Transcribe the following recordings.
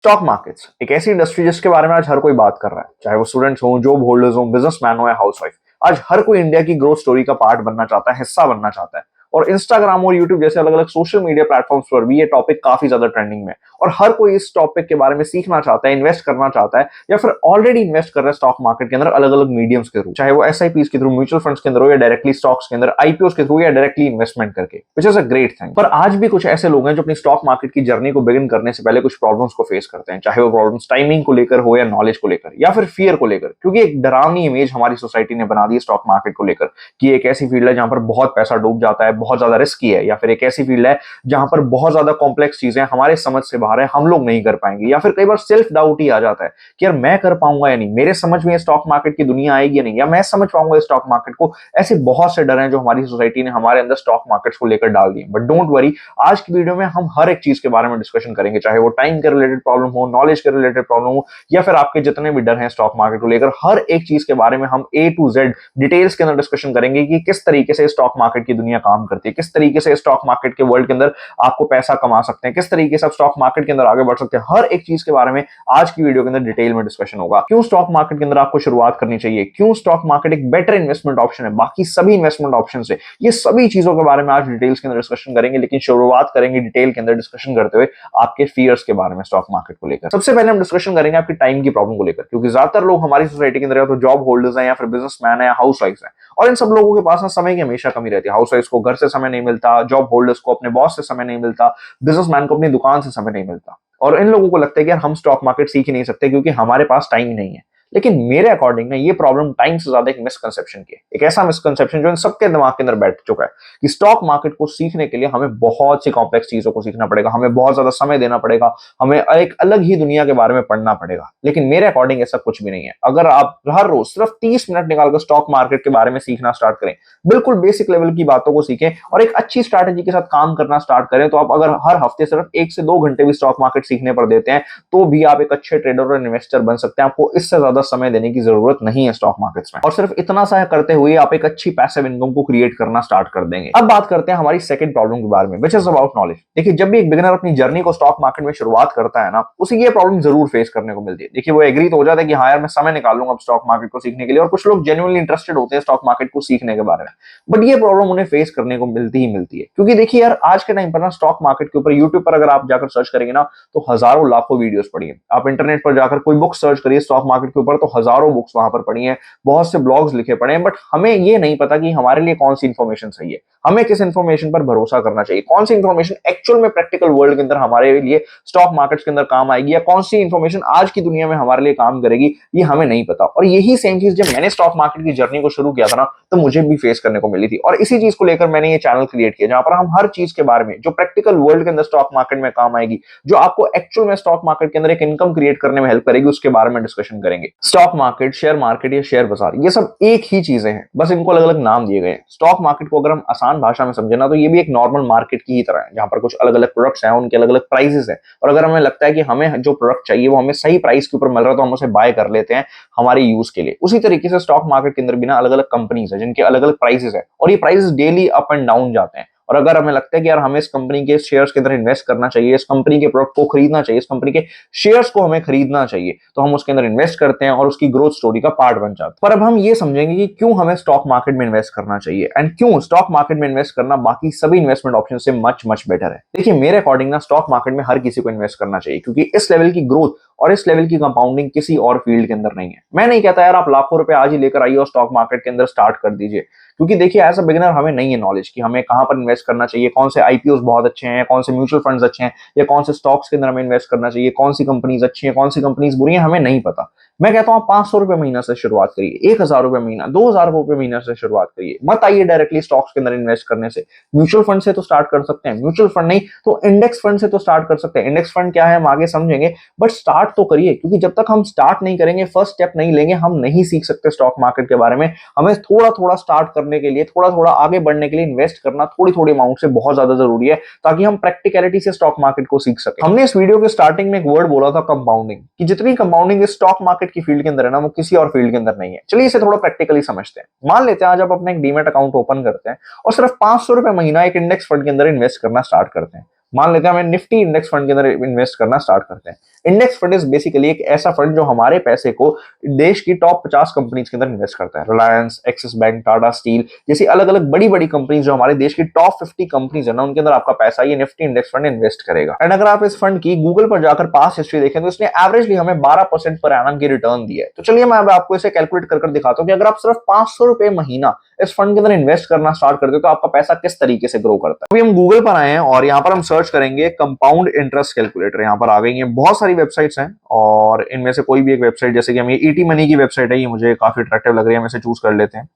Stock markets एक ऐसी industry जिसके बारे में आज हर कोई बात कर रहा है, चाहे वो स्टूडेंट्स हो, जॉब होल्डर्स हो, बिजनेसमैन हो या हाउसवाइफ। आज हर कोई इंडिया की ग्रोथ स्टोरी का पार्ट बनना चाहता है, हिस्सा बनना चाहता है। और इंस्टाग्राम और यूट्यूब जैसे अलग अलग सोशल मीडिया प्लेटफॉर्म्स पर भी ये टॉपिक काफी ज्यादा ट्रेंडिंग में है। और हर कोई इस टॉपिक के बारे में सीखना चाहता है, इन्वेस्ट करना चाहता है, या फिर ऑलरेडी इन्वेस्ट कर रहा है स्टॉक मार्केट के अंदर अलग अलग मीडियम्स के थ्रू, चाहे वो एसआईपी के थ्रू, म्यूचुअल फंड्स के अंदर हो, या डायरेक्टली स्टॉक्स के अंदर आईपीओ के थ्रू, या डायरेक्टली इन्वेस्टमेंट करके, which is a great thing. पर आज भी कुछ ऐसे लोग हैं जो अपनी स्टॉक मार्केट की जर्नी को बिगिन करने से पहले कुछ प्रॉब्लम्स को फेस करते हैं, चाहे वो प्रॉब्लम्स टाइमिंग को लेकर हो, या नॉलेज को लेकर, या फिर फियर को लेकर। क्योंकि एक डरावनी इमेज हमारी सोसाइटी ने बना दी है स्टॉक मार्केट को लेकर कि एक ऐसी फील्ड है जहां पर बहुत पैसा डूब जाता है, बहुत ज्यादा रिस्की है, या फिर एक ऐसी फील्ड है जहां पर बहुत ज्यादा कॉम्प्लेक्स चीजें हमारे समझ से बाहर है, हम लोग नहीं कर पाएंगे। या फिर कई बार सेल्फ डाउट ही आ जाता है कि यार मैं कर पाऊंगा या नहीं, मेरे समझ में स्टॉक मार्केट की दुनिया आएगी या नहीं, या मैं समझ पाऊंगा स्टॉक मार्केट को। ऐसे बहुत से डर हैं जो हमारी सोसाइटी ने हमारे अंदर स्टॉक मार्केट्स को लेकर डाल दिए। बट डोंट वरी, आज की वीडियो में हम हर एक चीज के बारे में डिस्कशन करेंगे, चाहे वो टाइम के रिलेटेड प्रॉब्लम हो, नॉलेज के रिलेटेड प्रॉब्लम हो, या फिर आपके जितने भी डर हैं स्टॉक मार्केट को लेकर, हर एक चीज के बारे में हम ए टू जेड डिटेल्स के अंदर डिस्कशन करेंगे कि किस तरीके से स्टॉक मार्केट की दुनिया काम करती है, किस तरीके से स्टॉक मार्केट के वर्ल्ड के अंदर आपको पैसा कमा सकते हैं, किस तरीके से आप स्टॉक मार्केट के अंदर आगे बढ़ सकते हैं। हर एक चीज के बारे में आज की वीडियो के अंदर डिटेल में डिस्कशन होगा। क्यों स्टॉक मार्केट के अंदर आपको शुरुआत करनी चाहिए, क्यों स्टॉक मार्केट एक बेटर इन्वेस्टमेंट ऑप्शन है बाकी सभी इन्वेस्टमेंट ऑप्शन से, ये सभी चीजों के बारे में आज डिटेल्स के अंदर डिस्कशन करेंगे। लेकिन शुरुआत करेंगे डिटेल के अंदर डिस्कशन करते हुए आपके फियर्स के बारे में स्टॉक मार्केट को लेकर। सबसे पहले हम डिस्कशन करेंगे आपकी टाइम की प्रॉब्लम को लेकर, क्योंकि ज्यादातर लोग हमारी सोसाइटी के अंदर या तो जॉब होल्डर्स हैं, या फिर बिजनेसमैन है, या हाउस वाइफ है। और इन सब लोगों के पास ना समय की हमेशा कमी रहती है। हाउस वाइफ को घर से समय नहीं मिलता, जॉब होल्डर्स को अपने बॉस से समय नहीं मिलता, बिजनेसमैन को अपनी दुकान से समय नहीं मिलता। और इन लोगों को लगता है कि यार हम स्टॉक मार्केट सीख ही नहीं सकते क्योंकि हमारे पास टाइम ही नहीं है। लेकिन मेरे अकॉर्डिंग ना ये प्रॉब्लम टाइम से ज्यादा एक मिसकंसेप्शन की है, एक ऐसा मिसकंसेप्शन जो इन सबके दिमाग के अंदर बैठ चुका है कि स्टॉक मार्केट को सीखने के लिए हमें बहुत सी कॉम्प्लेक्स चीजों को सीखना पड़ेगा, हमें बहुत ज्यादा समय देना पड़ेगा, हमें एक अलग ही दुनिया के बारे में पढ़ना पड़ेगा। लेकिन मेरे अकॉर्डिंग ऐसा कुछ भी नहीं है। अगर आप हर रोज सिर्फ 30 मिनट निकालकर स्टॉक मार्केट के बारे में सीखना स्टार्ट करें, बिल्कुल बेसिक लेवल की बातों को सीखें और एक अच्छी स्ट्रैटेजी के साथ काम करना स्टार्ट करें, तो आप अगर हर हफ्ते सिर्फ 1 से 2 घंटे भी स्टॉक मार्केट सीखने पर देते हैं तो भी आप एक अच्छे ट्रेडर और इन्वेस्टर बन सकते हैं। आपको इससे ज्यादा समय देने की जरूरत नहीं है स्टॉक मार्केट्स में, और सिर्फ इतना सा करते हुए आप एक अच्छी पैसिव इनकम को क्रिएट करना स्टार्ट कर देंगे। अब बात करते हैं हमारी सेकंड प्रॉब्लम के बारे में, विच इज अबाउट नॉलेज। देखिए, जब भी एक बिगिनर अपनी जर्नी को स्टॉक मार्केट में शुरुआत करता है ना, उसे ये प्रॉब्लम जरूर फेस करने को मिलती है। देखिए, वो एग्री तो हो जाता है कि हाँ यार मैं समय निकाल लूंगा स्टॉक मार्केट को सीखने के लिए, और कुछ लोग जेन्युइनली इंटरेस्टेड होते हैं स्टॉक मार्केट को सीखने के बारे में। बट ये प्रॉब्लम उन्हें फेस करने को मिलती ही मिलती है, क्योंकि देखिए यार, आज के टाइम पर ना स्टॉक मार्केट के ऊपर यूट्यूब पर अगर आप जाकर सर्च करेंगे ना, तो हजारों लाखों वीडियोस पड़ी है। आप इंटरनेट पर जाकर कोई बुक सर्च करिए स्टॉक मार्केट के ऊपर, तो हजारों बुक्स वहां पर पड़ी हैं, बहुत से ब्लॉग्स लिखे पड़े हैं। बट हमें ये नहीं पता कि हमारे लिए कौन सी इंफॉर्मेशन सही है, हमें किस इंफॉर्मेशन पर भरोसा करना चाहिए, कौन सी इंफॉर्मेशन एक्चुअल में प्रैक्टिकल वर्ल्ड के अंदर हमारे लिए स्टॉक मार्केट्स के अंदर काम आएगी, या कौन सी इंफॉर्मेशन आज की दुनिया में हमारे लिए काम करेगी, ये हमें नहीं पता। और यही सेम चीज जब मैंने स्टॉक मार्केट की जर्नी को शुरू किया था ना, तो मुझे भी फेस करने को मिली थी। और इसी चीज को लेकर मैंने ये चैनल क्रिएट किया, जहां पर हम हर चीज के बारे में जो प्रैक्टिकल वर्ल्ड के अंदर स्टॉक मार्केट में काम आएगी, जो आपको एक्चुअल में स्टॉक मार्केट के अंदर एक इनकम क्रिएट करने में हेल्प करेगी, उसके बारे में डिस्कशन करेंगे। स्टॉक मार्केट, शेयर मार्केट या शेयर बाजार, ये सब एक ही चीजें हैं, बस इनको अलग अलग नाम दिए गए हैं। स्टॉक मार्केट को अगर हम आसान भाषा में समझे ना, तो ये भी एक नॉर्मल मार्केट की ही तरह है, जहां पर कुछ अलग अलग प्रोडक्ट्स हैं, उनके अलग अलग प्राइसेस हैं। और अगर हमें लगता है कि हमें जो प्रोडक्ट चाहिए वो हमें सही प्राइस के ऊपर मिल रहा है, तो हम उसे बाय कर लेते हैं हमारे यूज के लिए। उसी तरीके से स्टॉक मार्केट के अंदर भी ना अलग अलग कंपनीज है जिनके अलग अलग प्राइसेस है, और ये prices daily up and down जाते हैं। और अगर हमें लगता है कि यार हमें इस कंपनी के शेयर्स के अंदर इन्वेस्ट करना चाहिए, इस कंपनी के प्रोडक्ट को खरीदना चाहिए, इस कंपनी के शेयर्स को हमें खरीदना चाहिए, तो हम उसके अंदर इन्वेस्ट करते हैं और उसकी ग्रोथ स्टोरी का पार्ट बन जाता है। पर अब हम ये समझेंगे कि क्यों हमें स्टॉक मार्केट में इन्वेस्ट करना चाहिए, एंड क्यों स्टॉक मार्केट में इन्वेस्ट करना बाकी सभी इन्वेस्टमेंट ऑप्शन से मच मच बेटर है। देखिए, मेरे अकॉर्डिंग ना स्टॉक मार्केट में हर किसी को इन्वेस्ट करना चाहिए, क्योंकि इस लेवल की ग्रोथ और इस लेवल की कंपाउंडिंग किसी और फील्ड के अंदर नहीं है। मैं नहीं कहता यार आप लाखों रुपए आज ही लेकर आइए और स्टॉक मार्केट के अंदर स्टार्ट कर दीजिए, क्योंकि देखिए एज अ बिगिनर हमें नहीं है नॉलेज कि हमें कहां पर इन्वेस्ट करना चाहिए, कौन से आईपीओस बहुत अच्छे हैं, कौन से म्यूचुअल फंड्स अच्छे हैं, या कौन से स्टॉक्स के अंदर हमें इन्वेस्ट करना चाहिए, कौन सी कंपनीज अच्छी हैं, कौन सी कंपनीज बुरी हैं, हमें नहीं पता। मैं कहता हूं 500 रुपए महीना से शुरुआत करिए, 1000 रुपए महीना, 2000 रुपए महीना से शुरुआत करिए। मत आइए डायरेक्टली स्टॉक्स के अंदर इन्वेस्ट करने से। म्यूचुअल फंड से तो स्टार्ट कर सकते हैं, म्यूचुअल फंड नहीं तो इंडेक्स फंड से तो स्टार्ट कर सकते हैं। इंडेक्स फंड क्या है हम आगे समझेंगे, बट स्टार्ट तो करिए, क्योंकि जब तक हम स्टार्ट नहीं करेंगे, फर्स्ट स्टेप नहीं लेंगे, हम नहीं सीख सकते स्टॉक मार्केट के बारे में। हमें थोड़ा थोड़ा स्टार्ट करने के लिए, थोड़ा थोड़ा आगे बढ़ने के लिए इन्वेस्ट करना थोड़ी थोड़ी अमाउंट से बहुत ज्यादा जरूरी है, ताकि हम प्रैक्टिकलिटी से स्टॉक मार्केट को सीख सके। हमने इस वीडियो के स्टार्टिंग में एक वर्ड बोला था कंपाउंडिंग, कि जितनी कंपाउंडिंग इस स्टॉक मार्केट की फील्ड के अंदर है ना, वो किसी और फील्ड के अंदर नहीं है। चलिए इसे थोड़ा प्रैक्टिकली समझते हैं। मान लेते हैं आज आप अपना एक डीमैट अकाउंट ओपन करते हैं और सिर्फ 500 रुपए महीना एक इंडेक्स फंड के अंदर इन्वेस्ट करना स्टार्ट करते हैं। मान लेते हैं हमें निफ्टी इंडेक्स फंड के अंदर इन्वेस्ट करना स्टार्ट करते हैं। इंडेक्स फंड इज बेसिकली एक ऐसा फंड जो हमारे पैसे को देश की टॉप 50 कंपनीज के अंदर इन्वेस्ट करता है। Reliance, axis bank, Tata steel जैसी अलग अलग बड़ी बड़ी कंपनीज जो हमारे देश की टॉप 50 कंपनीज है ना, उनके अंदर आपका पैसा ये निफ्टी इंडेक्स फंड इन्वेस्ट करेगा। एंड अगर आप इस फंड की गूगल पर जाकर पास हिस्ट्री देखें तो इसने एवरेजली हमें 12% पर एनम की रिटर्न दी है। तो चलिए मैं अब आपको इसे कैलकुलेट कर दिखाता हूं कि अगर आप सिर्फ 500 रुपए महीना इस फंड के अंदर इन्वेस्ट करना स्टार्ट करते हो तो आपका पैसा किस तरीके से ग्रो करता है। अभी हम गूगल पर आए हैं और यहाँ पर हम सर्च करेंगे कंपाउंड इंटरेस्ट कैलकुलेटर। यहाँ पर आ गई है, बहुत सारी वेबसाइट्स हैं और इनमें से कोई भी एक वेबसाइट, जैसे कि हम ये ईटी मनी की वेबसाइट है, ये मुझे काफी अट्रैक्टिव लग रही है, हम इसे चूज कर लेते हैं।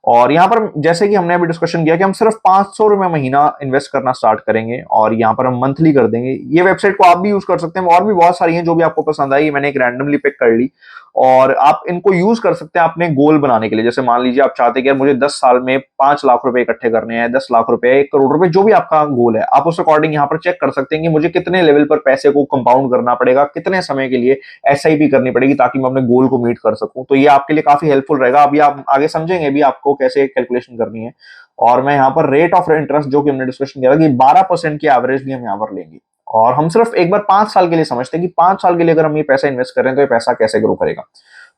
और यहाँ पर जैसे कि हमने अभी डिस्कशन किया कि हम सिर्फ 500 रुपए महीना इन्वेस्ट करना स्टार्ट करेंगे और यहाँ पर हम मंथली कर देंगे। ये वेबसाइट को आप भी यूज कर सकते हैं, और भी बहुत सारी हैं जो भी आपको पसंद आई, मैंने एक रैंडमली पिक कर ली और आप इनको यूज कर सकते हैं अपने गोल बनाने के लिए। जैसे मान लीजिए आप चाहते हैं कि यार मुझे 10 साल में 5 लाख रुपए इकट्ठे करने हैं, 10 लाख रुपए, 1 करोड़ रुपए, जो भी आपका गोल है, आप उस अकॉर्डिंग यहाँ पर चेक कर सकते हैं कि मुझे कितने लेवल पर पैसे को कंपाउंड करना पड़ेगा, कितने समय के लिए एसआईपी करनी पड़ेगी ताकि मैं अपने गोल को मीट कर सकूं। तो ये आपके लिए काफी हेल्पफुल रहेगा। अभी आप आगे समझेंगे भी आपको कैसे कैलकुलेशन करनी है। और मैं यहाँ पर रेट ऑफ इंटरेस्ट जो कि हमने डिस्कशन किया था कि 12% की एवरेज भी हम यहाँ पर लेंगे और हम सिर्फ एक बार 5 साल के लिए समझते हैं कि 5 साल के लिए अगर हम ये पैसा इन्वेस्ट करें तो ये पैसा कैसे ग्रो करेगा।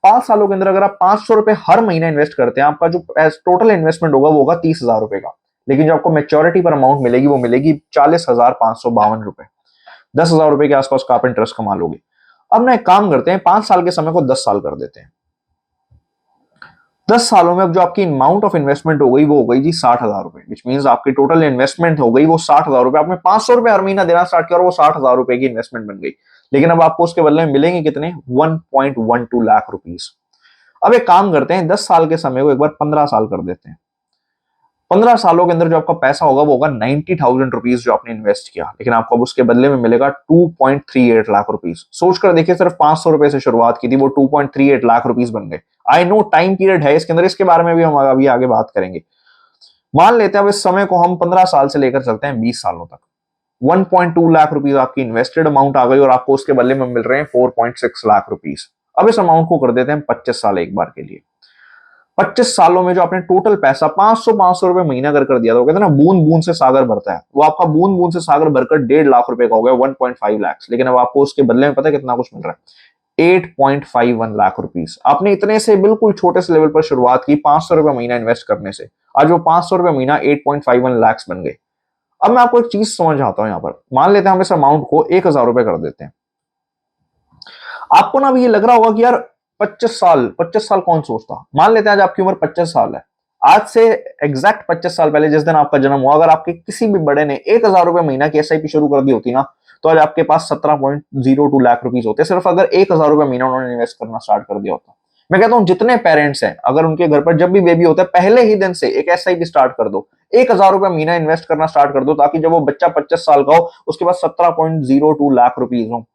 5 सालों के अंदर अगर आप 500 रुपए हर महीना इन्वेस्ट करते हैं, आपका जो टोटल इन्वेस्टमेंट होगा वो होगा 30,000 रुपए का। लेकिन जो आपको मेच्योरिटी पर अमाउंट मिलेगी वो मिलेगी 40,552 रुपए। 10,000 रुपए के आसपास का आप इंटरेस्ट कमा लोगे। अब ना एक काम करते हैं, 5 साल के समय को 10 साल कर देते हैं। 10 सालों में अब जो आपकी अमाउंट ऑफ इन्वेस्टमेंट हो गई वो हो गई जी 60,000 रुपए, विच मीन आपकी टोटल इन्वेस्टमेंट हो गई वो 60,000 रुपए। आपने 500 रुपए हर महीना देना स्टार्ट किया और वो 60,000 रुपए की इन्वेस्टमेंट बन गई। लेकिन अब आपको उसके बदले में मिलेंगे कितने? 1.12 लाख रुपीस। अब एक काम करते हैं, 10 साल के समय को एक बार 15 साल कर देते हैं। 15 सालों के अंदर जो आपका पैसा होगा वो होगा 90,000 रुपीज जो आपने इन्वेस्ट किया, लेकिन आपको अब उसके बदले में मिलेगा 2.38 लाख रुपीस। सोचकर देखिए, सिर्फ 500 रुपए से शुरुआत की थी, वो 2.38 लाख रुपीस बन गए। आई नो टाइम पीरियड है इसके अंदर, इसके बारे में भी हम अभी आगे बात करेंगे। मान लेते हैं अब इस समय को हम 15 साल से लेकर चलते हैं 20 सालों तक। 1.2 लाख रुपीस आपकी इन्वेस्टेड अमाउंट आ गई और आपको उसके बदले में मिल रहे हैं 4.6 लाख रुपीस। अब इस अमाउंट को कर देते हैं 25 साल एक बार के लिए। 25 सालों में जो आपने टोटल पैसा 500 रुपए महीना कर दिया था, वो कहते हैं ना बूंद बूंद से सागर भरता है, वो आपका बूंद बूंद से सागर भरकर 1.5 लाख रुपए का हो गया, 1.5 लाख। लेकिन अब आपको उसके बदले में पता है कितना कुछ मिल रहा है? 8.51 लाख रुपीस। आपने इतने से बिल्कुल छोटे से लेवल पर शुरुआत की 500 रुपए महीना इन्वेस्ट करने से, आज वो 500 रुपए महीना 8.51 लाख बन गए। अब मैं आपको एक चीज समझ आता हूं, यहां पर मान लेते हैं हम इस अमाउंट को 1,000 रुपए कर देते हैं। आपको ना अभी ये लग रहा होगा कि यार 25 साल कौन सोचता। मान लेते हैं आज आपकी उम्र 25 साल है। आज से एग्जैक्ट 25 साल पहले जिस दिन आपका जन्म हुआ, अगर आपके किसी भी बड़े ने 1,000 रुपए महीना की एसआईपी शुरू कर दी होती ना, तो आज आपके पास 17.02 लाख रुपीस होते, सिर्फ अगर 1,000 रुपए महीना उन्होंने इन्वेस्ट करना स्टार्ट कर दिया होता। मैं कहता हूं जितने पेरेंट्स हैं, अगर उनके घर पर जब भी बेबी होता है पहले ही दिन से एक एसआईपी स्टार्ट कर दो, 1,000 रुपए महीना इन्वेस्ट करना स्टार्ट कर दो, ताकि जब वो बच्चा 25 साल का हो उसके पास 17.02 लाख रुपीस हो।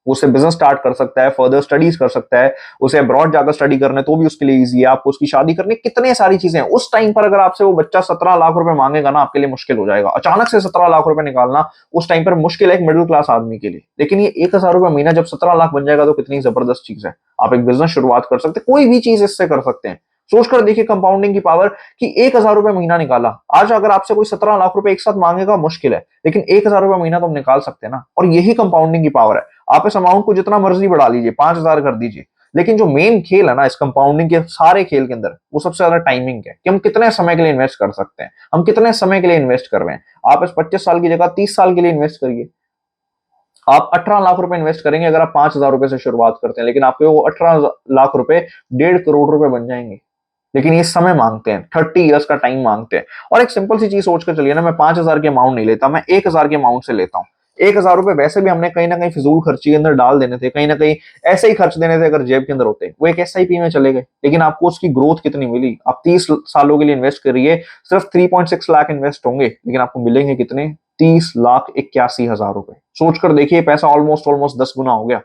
उसे बिजनेस स्टार्ट कर सकता है, फर्दर स्टडीज कर सकता है, उसे अब्रॉड जाकर स्टडी करने तो भी उसके लिए इजी है, आपको उसकी शादी करने, कितने सारी चीजें हैं। उस टाइम पर अगर आपसे वो बच्चा 17 लाख रुपए मांगेगा ना, आपके लिए मुश्किल हो जाएगा। अचानक से 17 लाख रुपए निकालना उस टाइम पर मुश्किल है एक मिडिल क्लास आदमी के लिए। लेकिन ये 1,000 रुपए महीना जब 17 लाख बन जाएगा तो कितनी जबरदस्त चीज है। आप एक बिजनेस शुरुआत कर सकते हैं, कोई भी चीज इससे कर सकते हैं। सोचकर देखिए कंपाउंडिंग की पावर, कि 1,000 रुपए महीना निकाला, आज अगर आपसे कोई 17 लाख रुपए एक साथ मांगेगा मुश्किल है, लेकिन 1,000 रुपए महीना तो हम निकाल सकते हैं ना। और यही कंपाउंडिंग की पावर है। आप इस अमाउंट को जितना मर्जी बढ़ा लीजिए, 5,000 कर दीजिए, लेकिन जो मेन खेल है ना इस कंपाउंडिंग के सारे खेल के अंदर, वो सबसे ज्यादा टाइमिंग है कि हम कितने समय के लिए इन्वेस्ट कर सकते हैं, हम कितने समय के लिए इन्वेस्ट कर रहे हैं। आप इस 25 साल की जगह 30 साल के लिए इन्वेस्ट करिए। आप 18 लाख रुपए इन्वेस्ट करेंगे अगर आप 5,000 रुपए से शुरुआत करते हैं, लेकिन आपके वो 18 लाख रुपए 1.5 करोड़ रुपए बन जाएंगे। लेकिन ये समय मांगते हैं, 30 इयर्स का टाइम मांगते हैं। और एक सिंपल सी चीज सोचकर चलिए ना, मैं 5,000 के अमाउंट नहीं लेता, मैं 1,000 के अमाउंट से लेता हूँ। 1,000 रुपए वैसे भी हमने कहीं ना कहीं फिजूल खर्ची के अंदर डाल देने थे, कहीं ना कहीं ऐसे ही खर्च देने थे, अगर जेब के अंदर होते वो एक एसआईपी में चले गए। लेकिन आपको उसकी ग्रोथ कितनी मिली? आप 30 सालों के लिए इन्वेस्ट करिए, सिर्फ 3.6 लाख इन्वेस्ट होंगे, लेकिन आपको मिलेंगे कितने? 30,81,000 रुपए। सोचकर देखिए, पैसा ऑलमोस्ट 10 गुना हो गया।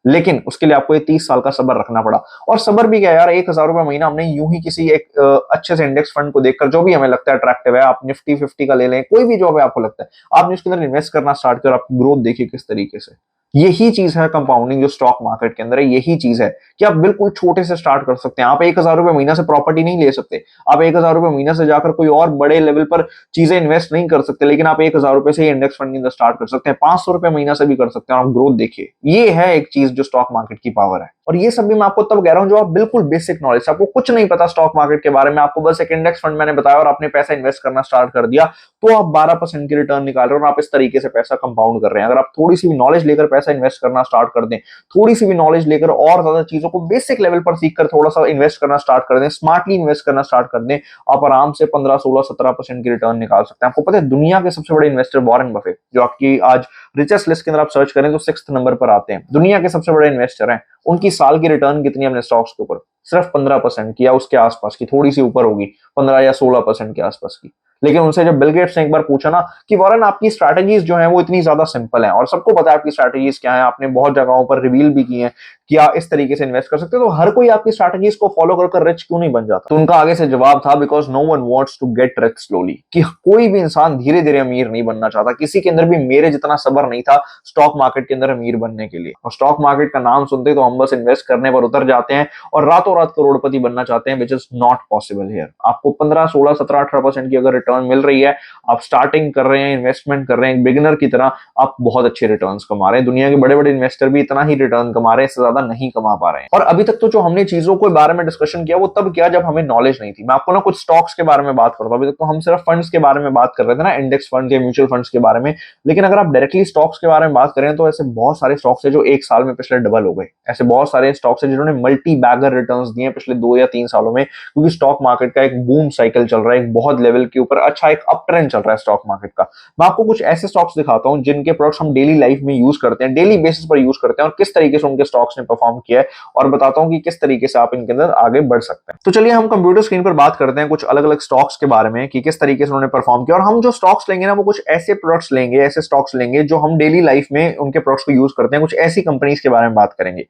लेकिन उसके लिए आपको ये 30 साल का सब्र रखना पड़ा। और सब्र भी क्या यार, 1,000 रुपए महीना हमने यूं ही किसी एक अच्छे से इंडेक्स फंड को देखकर, जो भी हमें लगता है अट्रैक्टिव है, आप निफ्टी 50 का ले लें, कोई भी जो है आपको लगता है, आपने उसके अंदर इन्वेस्ट करना स्टार्ट कर, आपकी ग्रोथ देखिए किस तरीके से। यही चीज है कंपाउंडिंग जो स्टॉक मार्केट के अंदर है। यही चीज है कि आप बिल्कुल छोटे से स्टार्ट कर सकते हैं। आप 1,000 रुपए महीना से प्रॉपर्टी नहीं ले सकते, आप 1,000 रुपए महीना से जाकर कोई और बड़े लेवल पर चीजें इन्वेस्ट नहीं कर सकते, लेकिन आप 1,000 रुपए से ही इंडेक्स फंड के अंदर स्टार्ट कर सकते हैं। 500 रुपए महीना से भी कर सकते हैं और आप ग्रोथ देखिए। ये है एक चीज जो स्टॉक मार्केट की पावर है। और ये सब भी मैं आपको तब कह रहा हूं जो आप बिल्कुल बेसिक नॉलेज, आपको कुछ नहीं पता स्टॉक मार्केट के बारे में, आपको बस एक इंडेक्स फंड मैंने बताया और आपने पैसा इन्वेस्ट करना स्टार्ट कर दिया, तो आप 12% की रिटर्न निकाल रहे हो और आप इस तरीके से पैसा कंपाउंड कर रहे हैं। अगर आप थोड़ी सी भी नॉलेज लेकर पैसा इन्वेस्ट करना स्टार्ट कर दें, थोड़ी सी भी नॉलेज लेकर और ज्यादा चीजों को बेसिक लेवल पर सीखकर थोड़ा सा इन्वेस्ट करना स्टार्ट कर दें, स्मार्टली इन्वेस्ट करना स्टार्ट कर दें, आप आराम से 15, 16, 17% की रिटर्न निकाल सकते हैं। आपको पता है दुनिया के सबसे बड़े इन्वेस्टर वॉरेन बफेट, जो आपकी आज रिचेस्ट लिस्ट के अंदर आप सर्च करें तो 6th नंबर पर आते हैं, दुनिया के सबसे बड़े इन्वेस्टर हैं। उनकी साल की रिटर्न कितनी है अपने स्टॉक्स के ऊपर? सिर्फ 15% की या उसके आसपास की, थोड़ी सी ऊपर होगी, 15 या 16% के आसपास की। लेकिन उनसे जब बिल गेट्स ने एक बार पूछा ना कि वॉरेन आपकी स्ट्रैटेजीज जो है वो इतनी ज्यादा सिंपल है और सबको पता है आपकी स्ट्रैटेजीज क्या है, आपने बहुत जगहों पर रिवील भी की है कि आप इस तरीके से इन्वेस्ट कर सकते हो, तो हर कोई आपकी स्ट्रैटेजीज को फॉलो कर रिच क्यों नहीं बन जाता? तो उनका आगे से जवाब था, because no one wants to get rich slowly, कि कोई भी इंसान धीरे धीरे अमीर नहीं बनना चाहता। किसी के अंदर भी मेरे जितना सब्र नहीं था स्टॉक मार्केट के अंदर अमीर बनने के लिए। और स्टॉक मार्केट का नाम सुनते तो हम बस इन्वेस्ट करने पर उतर जाते हैं और रातों रात करोड़पति बनना चाहते हैं, which is not possible here. आपको 15, 16, 17, 18% की अगर रिटर्न मिल रही है, आप स्टार्टिंग कर रहे हैं, इन्वेस्टमेंट कर रहे हैं बिगिनर की तरह, आप बहुत अच्छे रिटर्न्स कमा रहे हैं। दुनिया के बड़े बड़े इन्वेस्टर भी इतना ही रिटर्न कमा रहे हैं, इससे ज्यादा नहीं कमा पा रहे हैं। और अभी तक तो जो हमने चीजों के बारे में डिस्कशन किया वो तब किया जब हमें नॉलेज नहीं थी। मैं आपको ना कुछ स्टॉक्स के बारे में बात करता हूं, अभी तक तो हम सिर्फ फंड्स के बारे में बात कर रहे थे ना, इंडेक्स फंड या म्यूचुअल फंड्स के बारे में। लेकिन अगर आप डायरेक्टली स्टॉक्स के बारे में बात करें तो ऐसे बहुत सारे स्टॉक्स है जो एक साल में पिछले डबल हो गए। ऐसे बहुत सारे स्टॉक्स है जिन्होंने मल्टी बैगर रिटर्न्स दिए पिछले 2 या 3 सालों में, क्योंकि स्टॉक मार्केट का एक बूम साइकिल चल रहा है, एक बहुत लेवल के ऊपर अच्छा एक अप ट्रेंड चल रहा है स्टॉक मार्केट का। मैं आपको कुछ ऐसे स्टॉक्स दिखाता हूं जिनके प्रोडक्ट्स हम डेली लाइफ में यूज करते हैं, डेली बेसिस पर यूज करते हैं, और किस तरीके से उनके स्टॉक्स ने परफॉर्म किया है, और बताता हूं कि किस तरीके से आप इनके अंदर आगे बढ़ सकते हैं। तो चलिए हम कंप्यूटर स्क्रीन पर बात करते हैं कुछ अलग अलग स्टॉक्स के बारे में कि किस तरीके से उन्होंने परफॉर्म किया। और हम जो स्टॉक्स लेंगे ना वो कुछ ऐसे प्रोडक्ट्स लेंगे, ऐसे स्टॉक्स लेंगे जो हम डेली लाइफ में उनके प्रोडक्ट्स को यूज करते हैं। कुछ ऐसी कंपनीज के बारे में बात करेंगे।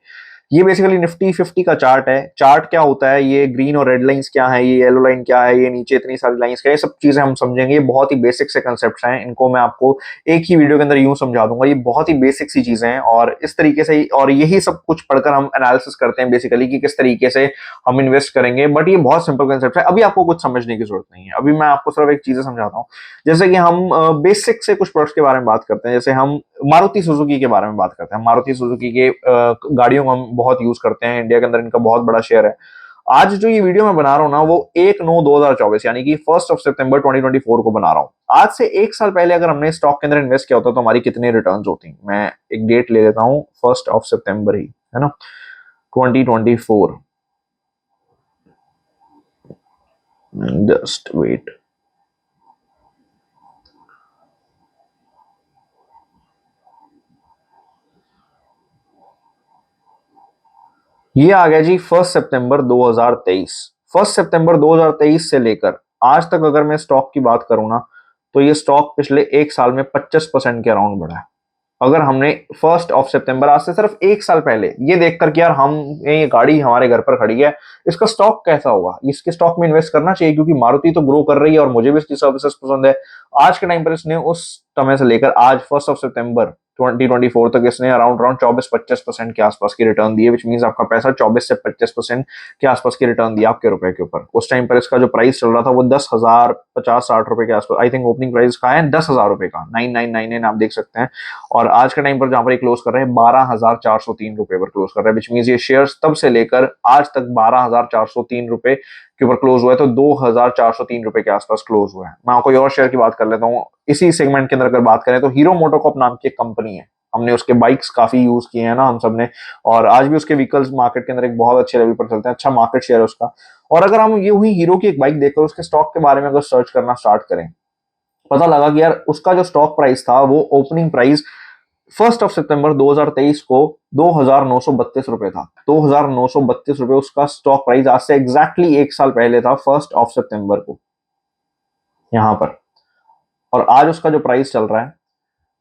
ये बेसिकली निफ्टी 50 का चार्ट है। चार्ट क्या होता है, ये ग्रीन और रेड लाइंस क्या है, ये येलो लाइन क्या है, ये नीचे इतनी सारी लाइंस क्या है, ये सब चीजें हम समझेंगे। ये बहुत ही बेसिक से कंसेप्ट हैं, इनको मैं आपको एक ही वीडियो के अंदर यूं समझा दूंगा। ये बहुत ही बेसिक सी चीजें हैं और इस तरीके से और यही सब कुछ पढ़कर हम एनालिसिस करते हैं बेसिकली कि किस तरीके से हम इन्वेस्ट करेंगे। बट ये बहुत सिंपल कंसेप्ट है, अभी आपको कुछ समझने की जरूरत नहीं है। अभी मैं आपको सिर्फ एक चीजें समझाता हूँ। जैसे कि हम बेसिक से कुछ प्रोडक्ट्स के बारे में बात करते हैं। जैसे हम मारुति सुजुकी के बारे में बात करते हैं। मारुति सुजुकी के गाड़ियों को हम बहुत यूज करते हैं, इंडिया के अंदर इनका बहुत बड़ा शेयर है। आज जो ये वीडियो मैं बना रहा हूं ना वो 1/9/2024 यानी कि 1 सितंबर 2024 को बना रहा हूं। आज से एक साल पहले अगर हमने स्टॉक के अंदर इन्वेस्ट किया होता तो हमारी कितनी रिटर्न्स होती? मैं एक डेट ले लेता हूं, 1 सितंबर ही है ना, 2024। Just wait. ये आ गया जी 1 सितंबर 2023। 1 सितंबर 2023 से लेकर आज तक अगर मैं स्टॉक की बात करूं ना तो ये स्टॉक पिछले एक साल में 25% के अराउंड बढ़ा है। अगर हमने 1 सितंबर, आज से सिर्फ एक साल पहले ये देखकर कि यार हम ये गाड़ी हमारे घर पर खड़ी है, इसका स्टॉक कैसा होगा, इसके स्टॉक में इन्वेस्ट करना चाहिए क्योंकि मारुति तो ग्रो कर रही है और मुझे भी इसकी सर्विसेज पसंद है। आज के टाइम पर इसने उस समय से लेकर आज 1 सितंबर 2024 तक इसने अराउंड 24-25% के आसपास की रिटर्न दी है, विच मींस आपका पैसा 24 से 25% के आसपास की रिटर्न दिया आपके रुपए के ऊपर। उस टाइम पर इसका जो प्राइस चल रहा था वो 10,000 50-60 रुपए के आसपास, आई थिंक ओपनिंग प्राइस का है 10,000 रुपए का, 9999 आप देख सकते हैं। और आज के टाइम पर जहां पर क्लोज कर रहे हैं 12,403 रुपए पर क्लोज कर रहे हैं, विच मींस ये शेयर्स तब से लेकर आज तक 12,403 रुपए के ऊपर क्लोज हुआ है, तो 2,403 रुपए के आसपास क्लोज हुआ है। मैं कोई और शेयर की बात कर लेता हूँ इसी सेगमेंट के अंदर। अगर बात करें तो हीरो मोटोकॉर्प नाम की एक कंपनी है, हमने उसके बाइक्स काफी यूज किए हैं ना हम सब ने, और आज भी उसके व्हीकल्स मार्केट के अंदर एक बहुत अच्छे लेवल पर चलते हैं, अच्छा मार्केट शेयर है उसका। और अगर हम ये हुई हीरो की एक बाइक देखकर उसके स्टॉक के बारे में अगर सर्च करना स्टार्ट करें, पता लगा कि यार उसका जो स्टॉक प्राइस था वो ओपनिंग प्राइस 1 सितंबर 2023 को 2,932 रुपए था। 2,932 रुपए उसका स्टॉक प्राइस आज से एग्जैक्टली एक साल पहले था 1 सितंबर को यहां पर। और आज उसका जो प्राइस चल रहा है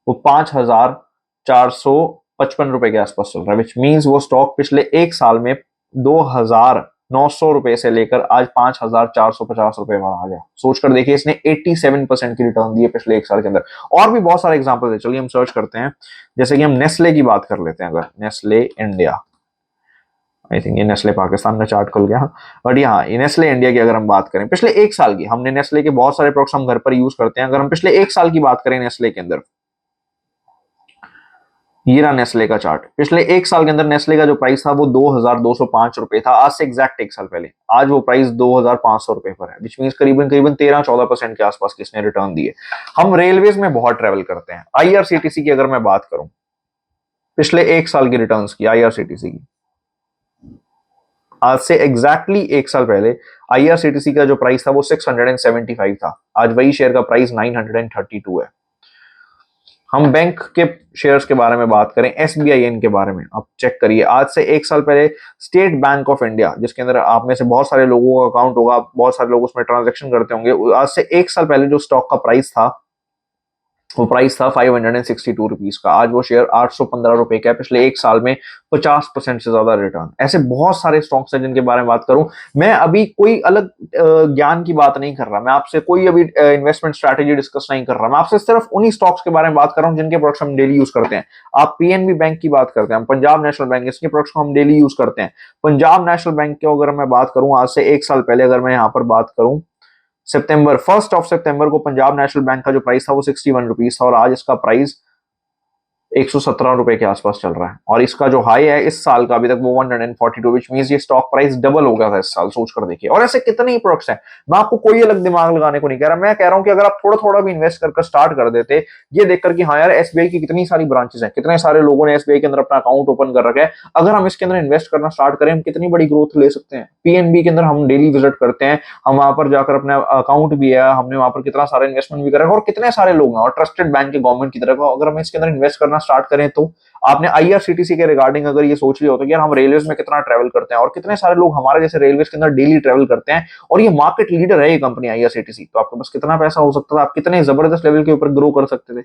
वो 5,455 रुपए के आसपास चल रहा है, विच मीन्स वो स्टॉक पिछले एक साल में 2,000 ₹900 से लेकर आज ₹5,450 पर आ गया। सोचकर देखिए, इसने 87% की रिटर्न दी है पिछले एक साल के अंदर। और भी बहुत सारे एग्जांपल है, चलिए हम सर्च करते हैं। जैसे कि हम नेस्ले की बात कर लेते हैं, अगर नेस्ले इंडिया, आई थिंक ये नेस्ले पाकिस्तान का चार्ट खुल गया, बट यहाँ ये नेस्ले इंडिया की अगर हम बात करें पिछले एक साल की, हमने नेस्ले के बहुत सारे प्रोडक्ट्स हम घर पर यूज करते हैं, अगर हम पिछले एक साल की बात करें नेस्ले के अंदर, ये रहा नेस्ले का चार्ट। पिछले एक साल के अंदर नेस्ले का जो प्राइस था वो ₹2,205 था, आज से एग्जैक्ट एक साल पहले। आज वो प्राइस ₹2,500 पर है, विच मींस करीबन करीबन 13-14% के आसपास की इसने रिटर्न दी है। हम रेलवेज में बहुत ट्रेवल करते हैं, आईआरसीटीसी की अगर मैं बात करूं, पिछले एक साल की रिटर्न्स की आईआरसीटीसी की, आज से एग्जैक्टली एक साल पहले आईआरसीटीसी का जो प्राइस था वो 675 था, आज वही शेयर का प्राइस 932 है। हम बैंक के शेयर्स के बारे में बात करें, एसबीआईएन के बारे में, आप चेक करिए, आज से एक साल पहले स्टेट बैंक ऑफ इंडिया, जिसके अंदर आप में से बहुत सारे लोगों का अकाउंट होगा, बहुत सारे लोग उसमें ट्रांजैक्शन करते होंगे, आज से एक साल पहले जो स्टॉक का प्राइस था वो प्राइस था ₹562 का, आज वो शेयर ₹815 का है। पिछले एक साल में 50% से ज्यादा रिटर्न। ऐसे बहुत सारे स्टॉक्स हैं जिनके बारे में बात करूं। मैं अभी कोई अलग ज्ञान की बात नहीं कर रहा, मैं आपसे कोई अभी इन्वेस्टमेंट स्ट्रैटेजी डिस्कस नहीं कर रहा, मैं आपसे सिर्फ उन्हीं स्टॉक्स के बारे में बात कर रहा हूं जिनके प्रोडक्ट्स हम डेली यूज करते हैं। आप पीएनबी बैंक की बात करते हैं, हम पंजाब नेशनल बैंक, इसके प्रोडक्ट्स को हम डेली यूज करते हैं। पंजाब नेशनल बैंक की अगर मैं बात करूं, आज से एक साल पहले अगर मैं यहाँ पर बात करूं, सितंबर 1 को पंजाब नेशनल बैंक का जो प्राइस था वो ₹61 था, और आज इसका प्राइस ₹117 के आसपास चल रहा है। और इसका जो हाई है इस साल का अभी तक वो 142, विच मींस ये स्टॉक प्राइस डबल हो गया था इस साल, सोच कर देखिए। और ऐसे कितने ही प्रोडक्ट्स हैं, मैं आपको कोई अलग दिमाग लगाने को नहीं कह रहा, मैं कह रहा हूं कि अगर आप थोड़ा थोड़ा भी इन्वेस्ट कर स्टार्ट कर देते, ये देखकर कि हाँ यार एसबीआई की कितनी सारी ब्रांचेस हैं, कितने सारे लोगों ने एसबीआई के अंदर अपना अकाउंट ओपन कर रखा है, अगर हम इसके अंदर इन्वेस्ट करना स्टार्ट करें, हम कितनी बड़ी ग्रोथ ले सकते हैं। पीएनबी के अंदर हम डेली विजिट करते हैं, हम वहां पर जाकर अपना अकाउंट भी है, हमने वहां पर कितना सारा इन्वेस्टमेंट भी करा, और कितने सारे लोग हैं, और ट्रस्टेड बैंक के गवर्नमेंट की तरफ, अगर हम इसके अंदर इन्वेस्ट करना स्टार्ट करें तो आपने आईआरसीटीसी के रिगार्डिंग अगर ये सोच लिया होता कि यार हम रेलवेज में कितना ट्रैवल करते हैं, और कितने सारे लोग हमारे जैसे रेलवेज के अंदर डेली ट्रैवल करते हैं, और ये मार्केट लीडर है ये कंपनी आईआरसीटीसी, तो आपके पास कितना पैसा हो सकता था, आप कितने जबरदस्त लेवल के ऊपर ग्रो कर सकते थे।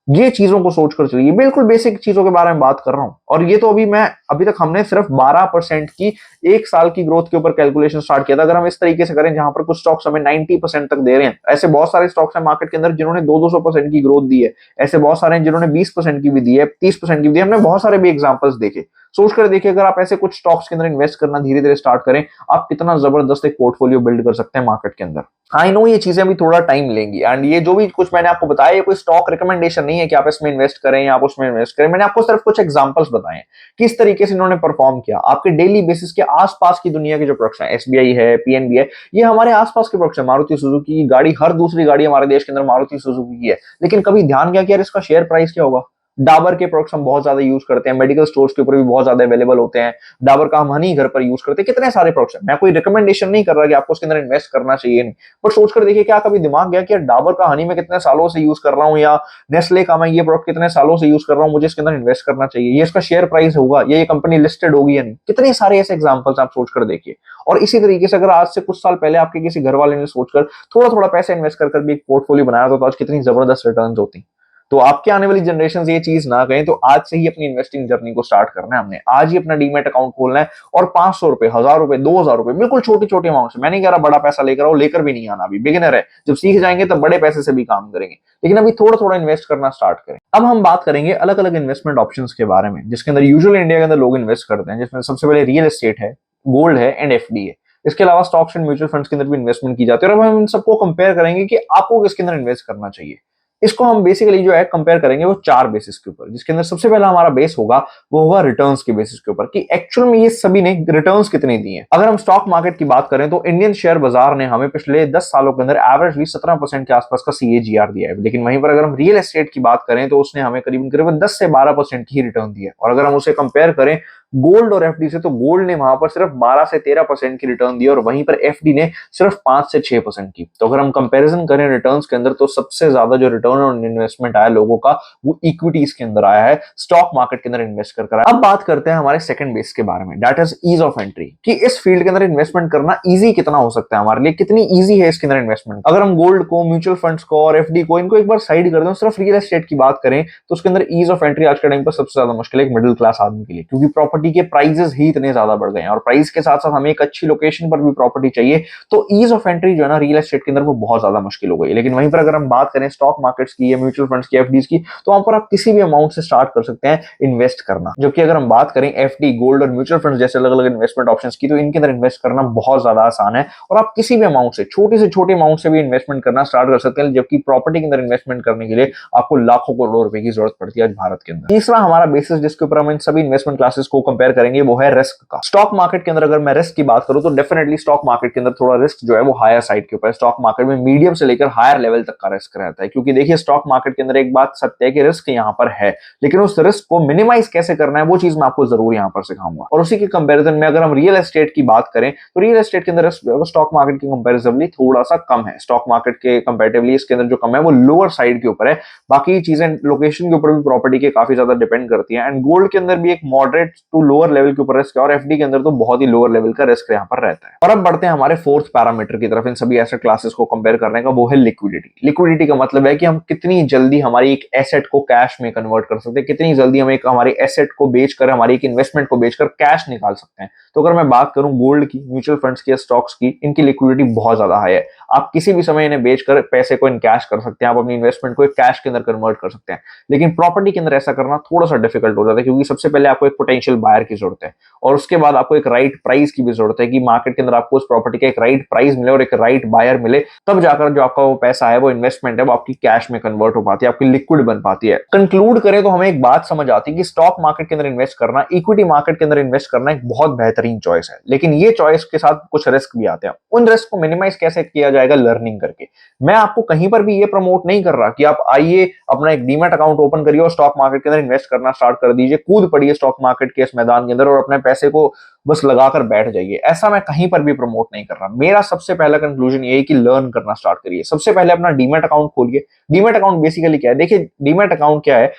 ये चीजों को सोचकर चलिए, बिल्कुल बेसिक चीजों के बारे में बात कर रहा हूं। और ये तो अभी तक हमने सिर्फ 12% की एक साल की ग्रोथ के ऊपर कैलकुलेशन स्टार्ट किया था। अगर हम इस तरीके से करें जहां पर कुछ स्टॉक्स हमें 90% तक दे रहे हैं, ऐसे बहुत सारे स्टॉक्स हैं मार्केट के अंदर जिन्होंने 200% की ग्रोथ दी है, ऐसे बहुत सारे हैं जिन्होंने 20% की भी दी है, 30% की भी दी है, हमने बहुत सारे भी एग्जांपल्स देखे। सोचकर देखिए, अगर आप ऐसे कुछ स्टॉक्स के अंदर इन्वेस्ट करना धीरे धीरे स्टार्ट करें, आप कितना जबरदस्त एक पोर्टफोलियो बिल्ड कर सकते हैं मार्केट के अंदर। आई नो ये चीजें अभी थोड़ा टाइम लेंगी, एंड ये जो भी कुछ मैंने आपको बताया, ये कोई स्टॉक रिकमेंडेशन नहीं है कि आप इसमें इन्वेस्ट करें या आप उसमें इन्वेस्ट करें। मैंने आपको सिर्फ कुछ एग्जांपल्स बताए किस तरीके से इन्होंने परफॉर्म किया आपके डेली बेसिस के आसपास की दुनिया के जो प्रोडक्ट्स हैं, एसबीआई है, पीएनबी है, ये हमारे आसपास के प्रोडक्ट्स हैं। मारुति सुजुकी की गाड़ी, हर दूसरी गाड़ी हमारे देश के अंदर मारुति सुजुकी की है, लेकिन कभी ध्यान गया कि यार इसका शेयर प्राइस क्या होगा। डाबर के प्रोडक्ट्स हम बहुत ज्यादा यूज करते हैं, मेडिकल स्टोर्स के ऊपर भी बहुत ज्यादा अवेलेबल होते हैं, डाबर का हम हनी घर पर यूज करते हैं, कितने सारे प्रोडक्ट्स हैं। मैं कोई रिकमेंडेशन नहीं कर रहा कि आपको उसके अंदर इन्वेस्ट करना चाहिए नहीं, बट सोचकर देखिए क्या कभी दिमाग गया कि यार डाबर का हनी मैं कितने सालों से यूज कर रहा हूँ, या नेस्ले का मैं ये प्रोडक्ट कितने सालों से यूज कर रहा हूँ, मुझे इसके अंदर इन्वेस्ट करना चाहिए, ये इसका शेयर प्राइस होगा, ये कंपनी लिस्टेड होगी या नहीं। कितने सारे ऐसे एग्जाम्पल्स आप सोचकर देखिए। और इसी तरीके से अगर आज से कुछ साल पहले आपके किसी घर वाले ने सोचकर थोड़ा थोड़ा पैसा इन्वेस्ट कर भी एक पोर्टफोलियो बनाया तो आज कितनी जबरदस्त रिटर्न होती। तो आपके आने वाली जनरेशन ये चीज ना कहें, तो आज से ही अपनी इन्वेस्टिंग जर्नी को स्टार्ट करना है। हमने आज ही अपना डीमेट अकाउंट खोलना है, और ₹500, ₹1000, ₹2000, बिल्कुल छोटी छोटी अमाउंट से, मैं नहीं कह रहा बड़ा पैसा लेकर आओ, लेकर भी नहीं आना, अभी बिगिनर है, जब सीख जाएंगे तब बड़े पैसे से भी काम करेंगे, लेकिन अभी थोड़ा थोड़ा इन्वेस्ट करना स्टार्ट करें। अब हम बात करेंगे अलग अलग इन्वेस्टमेंट ऑप्शंस के बारे में, जिसके अंदर यूजुअली इंडिया के अंदर लोग इन्वेस्ट करते हैं, जिसमें सबसे पहले रियल एस्टेट है, गोल्ड है एंड एफडी है। इसके अलावा स्टॉक्स एंड म्यूचुअल फंड्स के अंदर भी इन्वेस्टमेंट की जाती है, और अब हम इन सबको कंपेयर करेंगे कि आपको किसके अंदर इन्वेस्ट करना चाहिए। इसको हम बेसिकली जो है कंपेयर करेंगे वो 4 बेसिस के ऊपर, जिसके अंदर सबसे पहला हमारा बेस होगा वो होगा रिटर्न्स के बेसिस के ऊपर, कि एक्चुअल में ये सभी ने रिटर्न्स कितने दिए हैं। अगर हम स्टॉक मार्केट की बात करें तो इंडियन शेयर बाजार ने हमें पिछले 10 सालों के अंदर एवरेजली 17% के आसपास का सीएजीआर दिया है, लेकिन वहीं पर अगर हम रियल एस्टेट की बात करें तो उसने हमें करीबन करीबन 10 से 12% की रिटर्न दी है। और अगर हम उसे कंपेयर करें गोल्ड और एफडी से, तो गोल्ड ने वहां पर सिर्फ 12 से 13% की रिटर्न दी, और वहीं पर एफडी ने सिर्फ 5 से 6% की। तो अगर हम कंपैरिजन करें रिटर्न्स के अंदर, तो सबसे ज्यादा जो रिटर्न ऑन इन्वेस्टमेंट आया लोगों का वो इक्विटीज के अंदर आया है, स्टॉक मार्केट के अंदर इन्वेस्ट कर। अब बात करते हैं हमारे सेकंड बेस के बारे में, that is ease of entry, कि इस फील्ड के अंदर इन्वेस्टमेंट करना ईजी कितना हो सकता है हमारे लिए, कितनी ईजी है इसके अंदर इन्वेस्टमेंट। अगर हम गोल्ड को, म्यूचुअल फंड्स को और एफडी को, इनको एक बार साइड कर दें, सिर्फ रियल एस्टेट की बात करें तो उसके अंदर ईज ऑफ एंट्री आज के टाइम पर सबसे ज्यादा मुश्किल है एक मिडिल क्लास आदमी के लिए, क्योंकि प्रॉपर्टी प्रॉपर्टी के प्राइजेस ही इतने ज्यादा बढ़ गए हैं, और प्राइस के साथ साथ हमें एक अच्छी लोकेशन पर भी प्रॉपर्टी चाहिए, तो ईज ऑफ एंट्री जो है ना रियल एस्टेट के अंदर वो बहुत ज्यादा मुश्किल हो गई है। लेकिन वहीं पर अगर हम बात करें स्टॉक मार्केट्स की या म्यूचुअल फंड्स की, एफडीज की, तो वहां पर आप किसी भी अमाउंट से स्टार्ट कर सकते हैं इन्वेस्ट करना। जबकि अगर हम बात करें एफडी, गोल्ड और म्यूचुअल फंड्स जैसे अलग अलग इन्वेस्टमेंट ऑप्शंस की, तो इनके अंदर इन्वेस्ट करना बहुत ज्यादा आसान है, और आप किसी भी अमाउंट से छोटे अमाउंट से भी इन्वेस्टमेंट करना स्टार्ट कर सकते हैं। जबकि प्रॉपर्टी के अंदर इन्वेस्टमेंट करने के लिए आपको लाखों करोड़ों रुपए की जरूरत पड़ती है आज भारत के अंदर। तीसरा हमारा बेसिस जिसके ऊपर हम इन सभी इन्वेस्टमेंट क्लासेस को कंपेयर करेंगे वो है रिस्क का। स्टॉक मार्केट के अंदर अगर मैं रिस्क की बात करूं तो डेफिनेटली स्टॉक मार्केट के अंदर थोड़ा रिस्क जो है वो हायर साइड के ऊपर है। स्टॉक मार्केट में मीडियम से लेकर हायर लेवल तक का रिस्क रहता है, क्योंकि देखिए स्टॉक मार्केट के अंदर एक बात सत्य है कि रिस्क यहाँ पर है, लेकिन उस रिस्क को मिनिमाइज कैसे करना है वो चीज मैं आपको जरूर यहाँ पर सिखाऊंगा। और उसी के कंपैरिजन में अगर हम रियल एस्टेट की बात करें तो रियल एस्टेट के अंदर रिस्क स्टॉक मार्केट के कंपैरिजनली थोड़ा सा कम है। स्टॉक मार्केट के कंपैरेटिवली इसके अंदर जो कम है वो लोअर साइड के ऊपर है। बाकी चीजें लोकेशन के ऊपर भी प्रॉपर्टी के काफी ज्यादा डिपेंड करती है। एंड गोल्ड के अंदर भी एक मॉडरेट टू लोअर लेवल के ऊपर रिस्क है, और एफडी के अंदर तो बहुत ही लोअर लेवल का रिस्क यहाँ पर रहता है। और अब बढ़ते हैं हमारे फोर्थ पैरामीटर की तरफ इन सभी एसेट क्लासेस को कंपेयर करने का, वो है लिक्विडिटी। लिक्विडिटी का मतलब है कि हम कितनी जल्दी हमारी एक एसेट को कैश में कन्वर्ट कर सकते हैं, कितनी जल्दी हम एक हमारी एसेट को बेचकर, हमारी एक इन्वेस्टमेंट को बेचकर कैश निकाल सकते हैं। तो अगर मैं बात करूं गोल्ड की, म्यूचुअल फंड्स की या स्टॉक्स की, इनकी लिक्विडिटी बहुत ज्यादा हाई है। आप किसी भी समय इन्हें बेचकर पैसे को इनकैश कर सकते हैं, आप अपनी इन्वेस्टमेंट को एक कैश के अंदर कन्वर्ट कर सकते हैं। लेकिन प्रॉपर्टी के अंदर ऐसा करना थोड़ा सा डिफिकल्ट हो जाता है, क्योंकि सबसे पहले आपको एक पोटेंशियल बायर की जरूरत है, और उसके बाद आपको एक राइट प्राइस की भी जरूरत है कि मार्केट के अंदर आपको उस प्रॉपर्टी का एक राइट प्राइस मिले और एक राइट बायर मिले, तब जाकर जो आपका वो पैसा है, वो इन्वेस्टमेंट है, वो आपकी कैश में कन्वर्ट हो पाती है, आपकी लिक्विड बन पाती है। कंक्लूड करें तो हमें एक बात समझ आती है कि स्टॉक मार्केट के अंदर इन्वेस्ट करना, इक्विटी मार्केट के अंदर इन्वेस्ट करना एक बहुत बेहतरीन चॉइस है, लेकिन ये चॉइस के साथ कुछ रिस्क भी आते हैं। उन रिस्क को मिनिमाइज कैसे किया जाएगा? लर्निंग करके। मैं आपको कहीं पर भी ये प्रमोट नहीं कर रहा कि आप आइए अपना एक डीमैट अकाउंट ओपन करिए और स्टॉक मार्केट के अंदर इन्वेस्ट करना स्टार्ट कर दीजिए, कूद पड़िए स्टॉक मार्केट के इस मैदान के अंदर और अपने पैसे को बस लगाकर बैठ जाइए। ऐसा मैं कहीं पर भी प्रमोट नहीं कर रहा। मेरा सबसे पहला कंक्लूजन ये है कि लर्न करना स्टार्ट करिए। सबसे पहले अपना डीमैट अकाउंट खोलिए। डीमैट अकाउंट बेसिकली क्या है? देखिए डीमैट अकाउंट क्या है,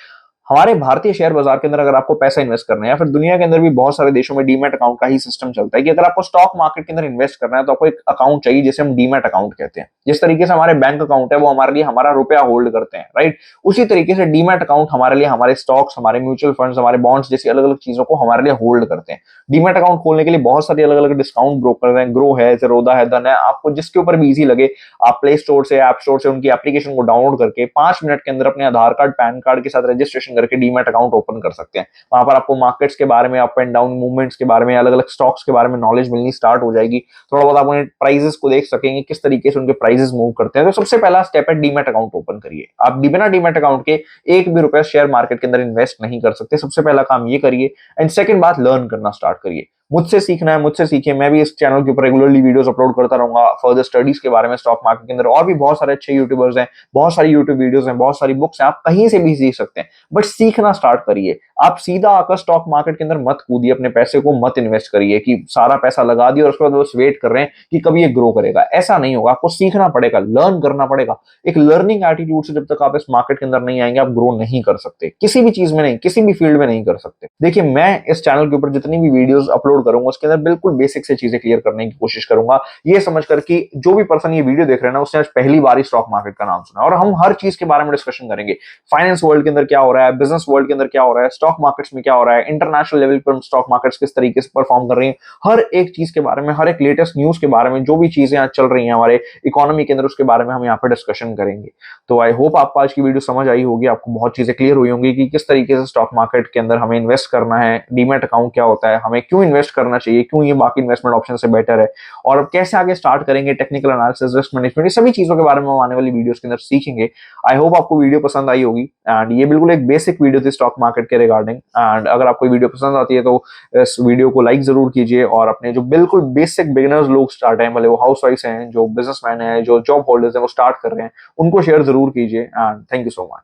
हमारे भारतीय शेयर बाजार के अंदर अगर आपको पैसा इन्वेस्ट करना है, या फिर दुनिया के अंदर भी बहुत सारे देशों में डीमैट अकाउंट का ही सिस्टम चलता है कि अगर आपको स्टॉक मार्केट के अंदर इन्वेस्ट करना है तो आपको एक अकाउंट चाहिए जिसे हम डीमैट अकाउंट कहते हैं। जिस तरीके से हमारे बैंक अकाउंट है वो हमारे लिए हमारा रुपया होल्ड करते हैं, राइट, उसी तरीके से डीमैट अकाउंट हमारे लिए हमारे स्टॉक्स, हमारे म्यूचुअल फंड्स, हमारे बॉन्ड्स जैसी अलग अलग चीजों को हमारे लिए होल्ड करते हैं। डीमैट अकाउंट खोलने के लिए बहुत सारी अलग अलग डिस्काउंट ब्रोकर हैं, ग्रो है, ज़ेरोधा है, धन है, आपको जिसके ऊपर भी इजी लगे आप प्ले स्टोर से, ऐप स्टोर से उनकी एप्लीकेशन को डाउनलोड करके 5 मिनट के अंदर अपने आधार कार्ड, पैन कार्ड के साथ रजिस्ट्रेशन करके डीमैट अकाउंट ओपन कर सकते हैं। वहां पर आपको मार्केट्स के बारे में, अप एंड डाउन मूवमेंट्स के बारे में, अलग अलग स्टॉक्स के बारे में नॉलेज मिलनी स्टार्ट हो जाएगी। थोड़ा बहुत आप उन्हें प्राइजेस को देख सकेंगे, किस तरीके से उनके प्राइजेस मूव करते हैं। तो सबसे पहला स्टेप है डीमैट अकाउंट ओपन करिए। आप बिना डीमैट अकाउंट के एक भी रुपया शेयर मार्केट के अंदर इन्वेस्ट नहीं कर सकते। सबसे पहला काम ये करिए। एंड सेकंड बात, लर्न करना स्टार्ट करिए। मुझसे सीखना है, मुझसे सीखिए। मैं भी इस चैनल के ऊपर रेगुलरली वीडियोस अपलोड करता रहूंगा फर्दर स्टडीज के बारे में स्टॉक मार्केट के अंदर। और भी बहुत सारे अच्छे यूट्यूबर्स हैं, बहुत सारी यूट्यूब वीडियोस हैं, बहुत सारी बुक्स हैं, आप कहीं से भी सीख सकते हैं, बट सीखना स्टार्ट करिए। आप सीधा आकर स्टॉक मार्केट के अंदर मत कूदिए, अपने पैसे को मत इन्वेस्ट करिए कि सारा पैसा लगा दिया और उसके बाद बस वेट कर रहे हैं कि कभी ये ग्रो करेगा। ऐसा नहीं होगा, आपको सीखना पड़ेगा, लर्न करना पड़ेगा। एक लर्निंग एटीट्यूड से जब तक आप इस मार्केट के अंदर नहीं आएंगे, आप ग्रो नहीं कर सकते, किसी भी चीज में नहीं, किसी भी फील्ड में नहीं कर सकते। देखिए मैं इस चैनल के ऊपर जितनी भी वीडियोस अपलोड करूंगा उसके अंदर बिल्कुल बेसिक से चीजें क्लियर करने की कोशिश करूंगा, ये समझकर कि जो भी पर्सन ये वीडियो देख रहे हैं ना, उसने आज पहली बार ही स्टॉक मार्केट का नाम सुना। और हम हर चीज के बारे में डिस्कशन करेंगे। फाइनेंस वर्ल्ड के अंदर क्या हो रहा है, बिजनेस वर्ल्ड के अंदर क्या हो रहा है, स्टॉक मार्केट्स में क्या हो रहा है, इंटरनेशनल लेवल पर स्टॉक मार्केट्स किस तरीके से परफॉर्म कर रही हैं, हर एक चीज के बारे में, हर एक लेटेस्ट न्यूज के बारे में, जो भी चीजें आज चल रही हैं हमारे इकोनॉमी के अंदर, उसके बारे में हम यहाँ पर डिस्कशन करेंगे। तो आई होप आपको आज की वीडियो समझ आई होगी, आपको बहुत चीजें क्लियर हुई होंगी कि किस तरीके से स्टॉक मार्केट के अंदर हमें इन्वेस्ट करना है, डीमैट अकाउंट क्या होता है, हमें क्यों इन्वेस्ट करना चाहिए, क्यों ये बाकी इन्वेस्टमेंट ऑप्शन से बेटर है, और अब कैसे आगे स्टार्ट करेंगे, टेक्निकल एनालिसिस, रिस्क मैनेजमेंट, ये सभी चीजों के बारे में हम आने वाली वीडियोस के अंदर सीखेंगे। आई होप आपको वीडियो पसंद आई होगी। एंड ये बिल्कुल एक बेसिक वीडियो थी स्टॉक मार्केट के रिगार्डिंग। एंड अगर आपको वीडियो पसंद आती है तो इस वीडियो को लाइक जरूर कीजिए, और अपने जो बिल्कुल बेसिक बिगिनर्स लोग स्टार्ट हैं, भले वो हाउस वाइफ हैं, जो बिजनेसमैन हैं, जो जॉब होल्डर्स हैं, वो स्टार्ट कर रहे हैं, उनको शेयर जरूर कीजिए। And thank you so much.